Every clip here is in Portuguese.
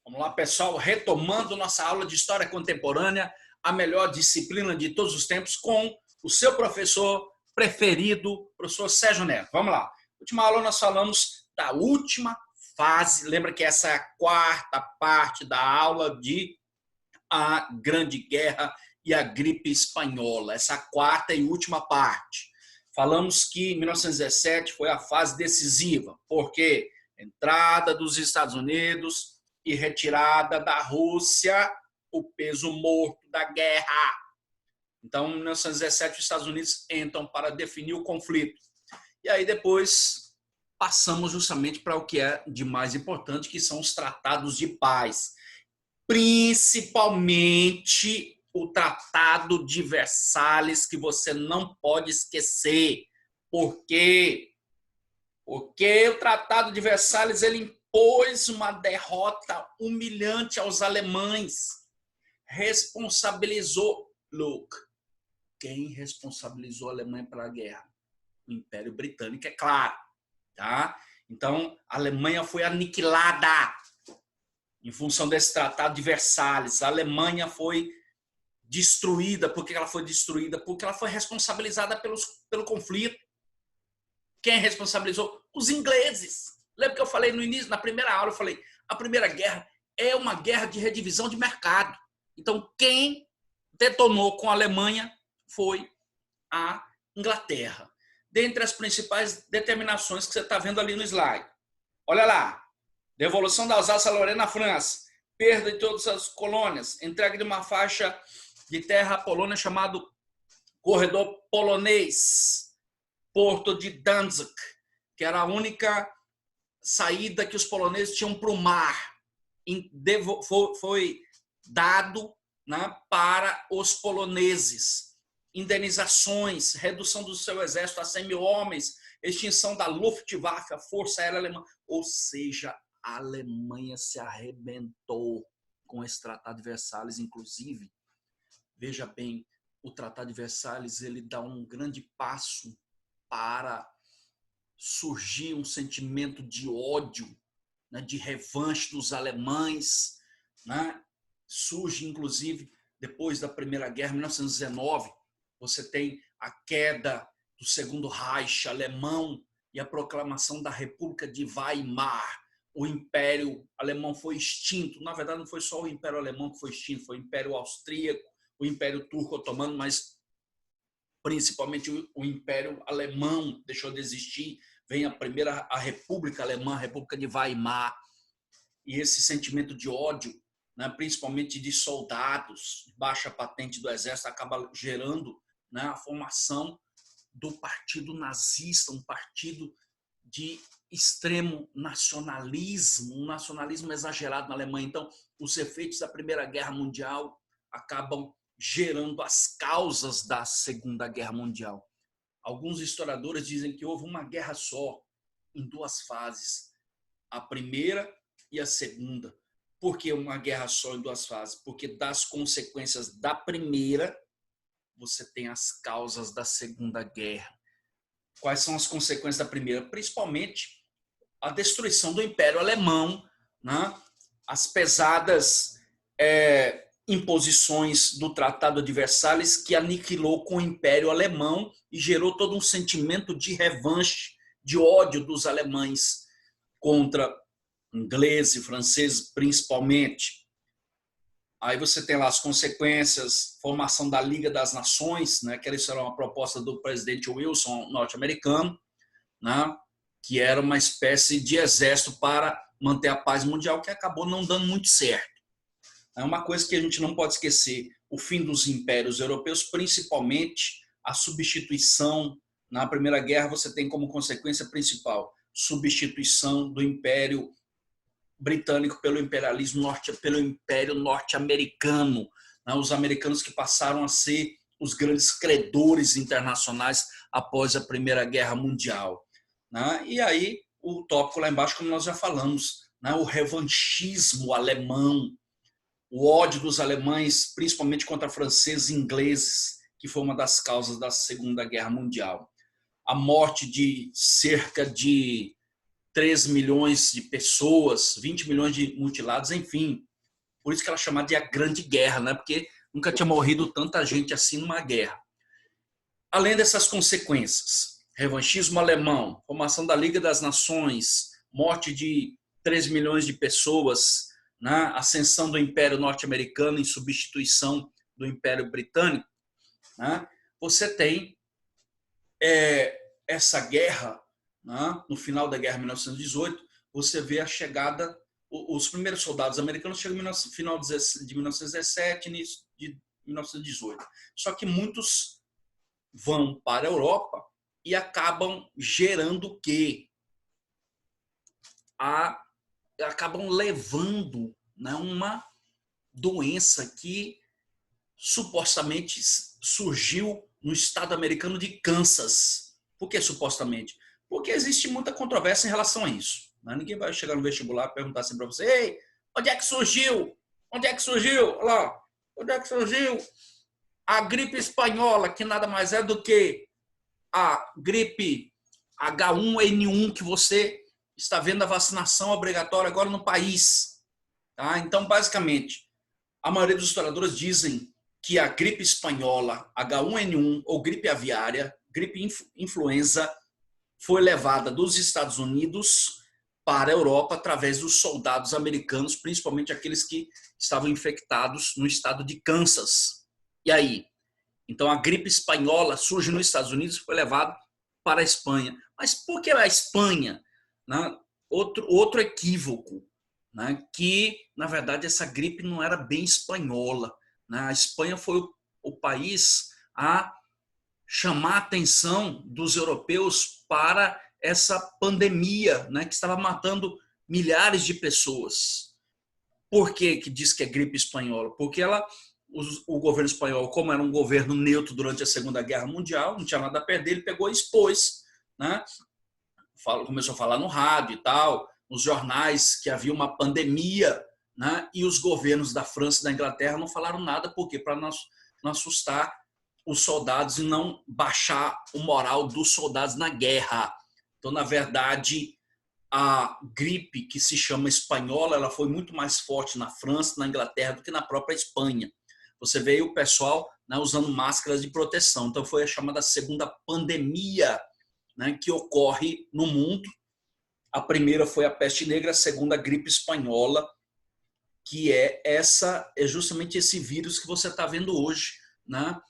Vamos lá, pessoal, retomando nossa aula de História Contemporânea, a melhor disciplina de todos os tempos, com o seu professor preferido, professor Sérgio Neto. Vamos lá. Última aula nós falamos da última fase, lembra que essa é a quarta parte da aula de a Grande Guerra e a Gripe Espanhola, essa quarta e última parte. Falamos que 1917 foi a fase decisiva, porque entrada dos Estados Unidos e retirada da Rússia, o peso morto da guerra. Então, em 1917, os Estados Unidos entram para definir o conflito. E aí depois passamos justamente para o que é de mais importante, que são os tratados de paz. Principalmente o Tratado de Versalhes, que você não pode esquecer. Por quê? Porque o Tratado de Versalhes ele impôs uma derrota humilhante aos alemães. Responsabilizou, Luke, quem responsabilizou a Alemanha pela guerra? O Império Britânico, é claro. Tá? Então, a Alemanha foi aniquilada em função desse Tratado de Versalhes. A Alemanha foi destruída. Por que ela foi destruída? Porque ela foi responsabilizada pelo conflito. Quem responsabilizou? Os ingleses. Lembra que eu falei no início, na primeira aula, eu falei, a Primeira Guerra é uma guerra de redivisão de mercado. Então, quem detonou com a Alemanha foi a Inglaterra. Dentre as principais determinações que você está vendo ali no slide. Olha lá. Devolução da Alsácia-Lorena à França. Perda de todas as colônias. Entrega de uma faixa de terra à Polônia chamado Corredor Polonês. Porto de Danzig, que era a única saída que os poloneses tinham para o mar. Foi dado, né, para os poloneses. Indenizações, redução do seu exército a 100 mil homens, extinção da Luftwaffe, a Força Aérea Alemã. Ou seja, a Alemanha se arrebentou com esse Tratado de Versalhes, inclusive. Veja bem, o Tratado de Versalhes ele dá um grande passo para surgir um sentimento de ódio, né, de revanche dos alemães, né? Surge, inclusive, depois da Primeira Guerra, 1919, você tem a queda do Segundo Reich alemão e a proclamação da República de Weimar. O Império Alemão foi extinto. Na verdade, não foi só o Império Alemão que foi extinto, foi o Império Austríaco, o Império Turco Otomano, mas principalmente o Império Alemão deixou de existir. Vem a República Alemã, a República de Weimar. E esse sentimento de ódio, né, principalmente de soldados, baixa patente do exército, acaba gerando, né, a formação do partido nazista, um partido de extremo nacionalismo, um nacionalismo exagerado na Alemanha. Então, os efeitos da Primeira Guerra Mundial acabam gerando as causas da Segunda Guerra Mundial. Alguns historiadores dizem que houve uma guerra só, em duas fases, a primeira e a segunda. Por que uma guerra só em duas fases? Porque das consequências da primeira, você tem as causas da Segunda Guerra. Quais são as consequências da primeira? Principalmente a destruição do Império Alemão, né? As pesadas imposições do Tratado de Versalhes, que aniquilou com o Império Alemão e gerou todo um sentimento de revanche, de ódio dos alemães contra ingleses e franceses, principalmente. Aí você tem lá as consequências, formação da Liga das Nações, né, que isso era uma proposta do presidente Wilson, norte-americano, né, que era uma espécie de exército para manter a paz mundial, que acabou não dando muito certo. É uma coisa que a gente não pode esquecer, o fim dos impérios europeus, principalmente a substituição. Na Primeira Guerra você tem como consequência principal substituição do Império Britânico pelo pelo Império Norte-Americano. Os americanos que passaram a ser os grandes credores internacionais após a Primeira Guerra Mundial. E aí o tópico lá embaixo, como nós já falamos, o revanchismo alemão, o ódio dos alemães, principalmente contra franceses e ingleses, que foi uma das causas da Segunda Guerra Mundial. A morte de cerca de 3 milhões de pessoas, 20 milhões de mutilados, enfim. Por isso que ela é chamada de a Grande Guerra, né? Porque nunca tinha morrido tanta gente assim numa guerra. Além dessas consequências, revanchismo alemão, formação da Liga das Nações, morte de 3 milhões de pessoas, né? Ascensão do Império Norte-Americano em substituição do Império Britânico, né? Você tem essa guerra, né? No final da guerra de 1918, você vê a chegada, os primeiros soldados americanos chegam no final de 1917, início de 1918. Só que muitos vão para a Europa e acabam gerando o quê? Acabam levando, né, uma doença que supostamente surgiu no estado americano de Kansas. Por que supostamente? Porque existe muita controvérsia em relação a isso. Ninguém vai chegar no vestibular e perguntar assim para você: ei, onde é que surgiu? Onde é que surgiu? Olha lá, onde é que surgiu a gripe espanhola, que nada mais é do que a gripe H1N1 que você está vendo a vacinação obrigatória agora no país. Tá? Então, basicamente, a maioria dos historiadores dizem que a gripe espanhola, H1N1 ou gripe aviária, gripe influenza, foi levada dos Estados Unidos para a Europa através dos soldados americanos, principalmente aqueles que estavam infectados no estado de Kansas. E aí? Então, a gripe espanhola surge nos Estados Unidos e foi levada para a Espanha. Mas por que a Espanha? Né? Outro equívoco, né? Que, na verdade, essa gripe não era bem espanhola. Né? A Espanha foi o país a chamar a atenção dos europeus para essa pandemia, né? Que estava matando milhares de pessoas. Por que diz que é gripe espanhola? Porque o governo espanhol, como era um governo neutro durante a Segunda Guerra Mundial, não tinha nada a perder, ele pegou e expôs, né? Começou a falar no rádio e tal, nos jornais, que havia uma pandemia, né? E os governos da França e da Inglaterra não falaram nada, porque para não assustar os soldados e não baixar o moral dos soldados na guerra. Então, na verdade, a gripe que se chama espanhola, ela foi muito mais forte na França, na Inglaterra, do que na própria Espanha. Você vê o pessoal, né, usando máscaras de proteção. Então, foi a chamada segunda pandemia, né, que ocorre no mundo. A primeira foi a peste negra, a segunda a gripe espanhola, que é justamente esse vírus que você está vendo hoje, né?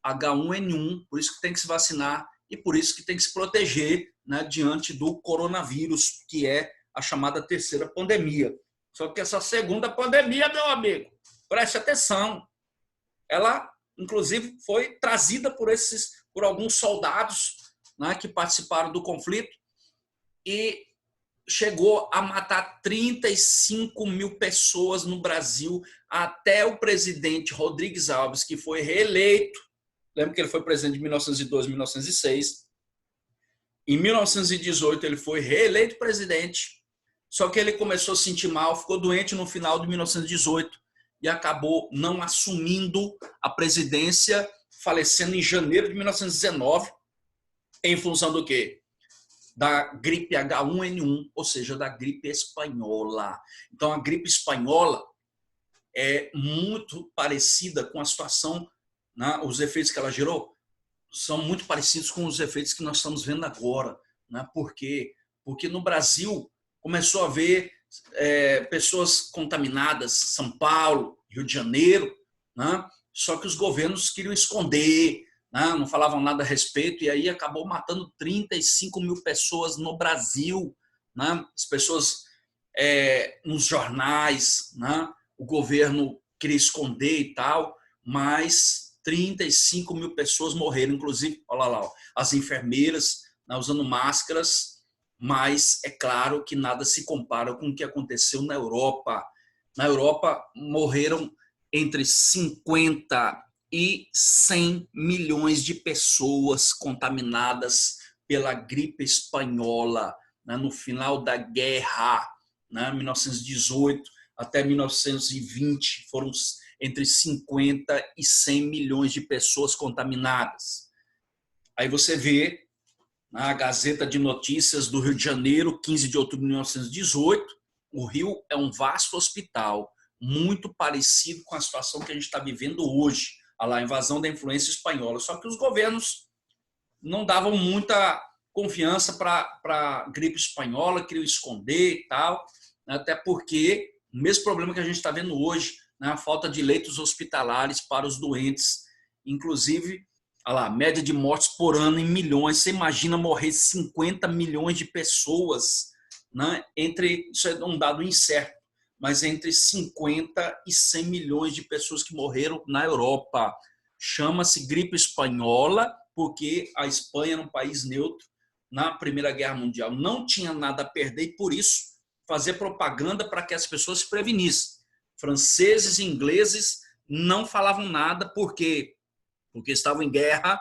H1N1, por isso que tem que se vacinar e por isso que tem que se proteger, né, diante do coronavírus, que é a chamada terceira pandemia. Só que essa segunda pandemia, meu amigo, preste atenção, ela, inclusive, foi trazida por alguns soldados, né, que participaram do conflito e chegou a matar 35 mil pessoas no Brasil, até o presidente Rodrigues Alves, que foi reeleito. Lembra que ele foi presidente de 1902 a 1906. Em 1918, ele foi reeleito presidente, só que ele começou a se sentir mal, ficou doente no final de 1918 e acabou não assumindo a presidência, falecendo em janeiro de 1919, em função do quê? Da gripe H1N1, ou seja, da gripe espanhola. Então, a gripe espanhola é muito parecida com a situação, né, os efeitos que ela gerou são muito parecidos com os efeitos que nós estamos vendo agora. Né? Por quê? Porque no Brasil começou a haver pessoas contaminadas, São Paulo, Rio de Janeiro, né? Só que os governos queriam esconder, não falavam nada a respeito, e aí acabou matando 35 mil pessoas no Brasil. Né? As pessoas nos jornais, né? O governo queria esconder e tal, mas 35 mil pessoas morreram, inclusive, olha lá, as enfermeiras, né, usando máscaras, mas é claro que nada se compara com o que aconteceu na Europa. Na Europa morreram entre 50 e 100 milhões de pessoas contaminadas pela gripe espanhola, né, no final da guerra, né, 1918 até 1920, foram entre 50 e 100 milhões de pessoas contaminadas. Aí você vê, Na Gazeta de Notícias do Rio de Janeiro, 15 de outubro de 1918, o Rio é um vasto hospital, muito parecido com a situação que a gente está vivendo hoje, a invasão da influência espanhola. Só que os governos não davam muita confiança para a gripe espanhola, queriam esconder e tal, até porque o mesmo problema que a gente está vendo hoje, né, a falta de leitos hospitalares para os doentes, inclusive a média de mortes por ano em milhões. Você imagina morrer 50 milhões de pessoas, né, isso é um dado incerto, mas entre 50 e 100 milhões de pessoas que morreram na Europa. Chama-se gripe espanhola porque a Espanha era um país neutro na Primeira Guerra Mundial, não tinha nada a perder e, por isso, fazer propaganda para que as pessoas se prevenissem. Franceses e ingleses não falavam nada porque estavam em guerra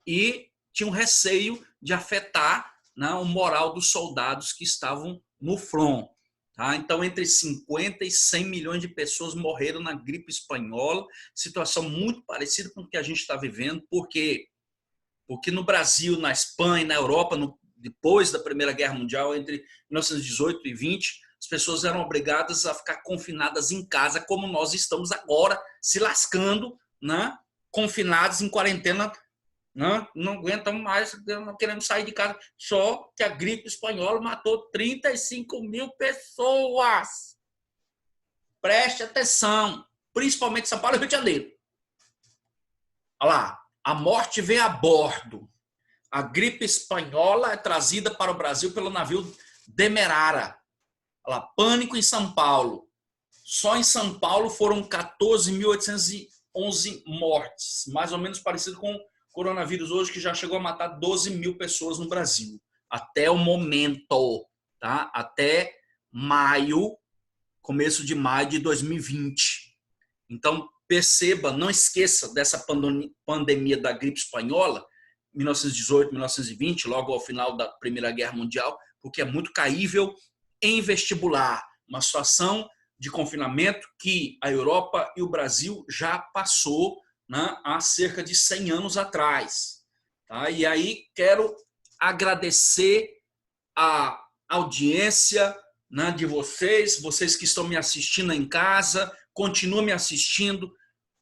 e tinham receio de afetar, né, o moral dos soldados que estavam no front. Tá? Então, entre 50 e 100 milhões de pessoas morreram na gripe espanhola, situação muito parecida com o que a gente está vivendo, porque no Brasil, na Espanha, na Europa, depois da Primeira Guerra Mundial, entre 1918 e 20, as pessoas eram obrigadas a ficar confinadas em casa, como nós estamos agora, se lascando, né? Confinados em quarentena, né? Não aguentam mais, não querendo sair de casa. Só que a gripe espanhola matou 35 mil pessoas. Preste atenção, principalmente São Paulo e Rio de Janeiro. Olha lá, a morte vem a bordo. A gripe espanhola é trazida para o Brasil pelo navio Demerara. Olha lá, pânico em São Paulo. Só em São Paulo foram 14.811 mortes, mais ou menos parecido com o coronavírus hoje, que já chegou a matar 12 mil pessoas no Brasil. Até o momento, tá? Até maio, começo de maio de 2020. Então, perceba, não esqueça dessa pandemia da gripe espanhola, 1918, 1920, logo ao final da Primeira Guerra Mundial, porque é muito caível em vestibular. Uma situação de confinamento que a Europa e o Brasil já passou, né, há cerca de 100 anos atrás. Tá? E aí quero agradecer a audiência, né, de vocês que estão me assistindo em casa, continuem me assistindo,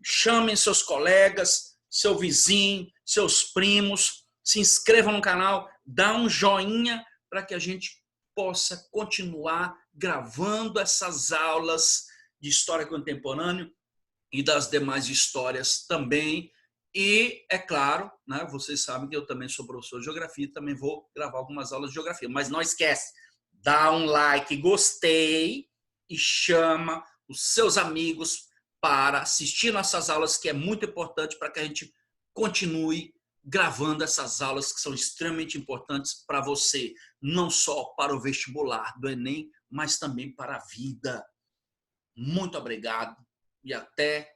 chamem seus colegas, seu vizinho, seus primos, se inscrevam no canal, dá um joinha para que a gente possa continuar gravando essas aulas de história contemporânea e das demais histórias também. E, é claro, né, vocês sabem que eu também sou professor de geografia, também vou gravar algumas aulas de geografia. Mas não esquece, dá um like, gostei, e chama os seus amigos para assistir nossas aulas, que é muito importante para que a gente continue gravando essas aulas que são extremamente importantes para você, não só para o vestibular do Enem, mas também para a vida. Muito obrigado e até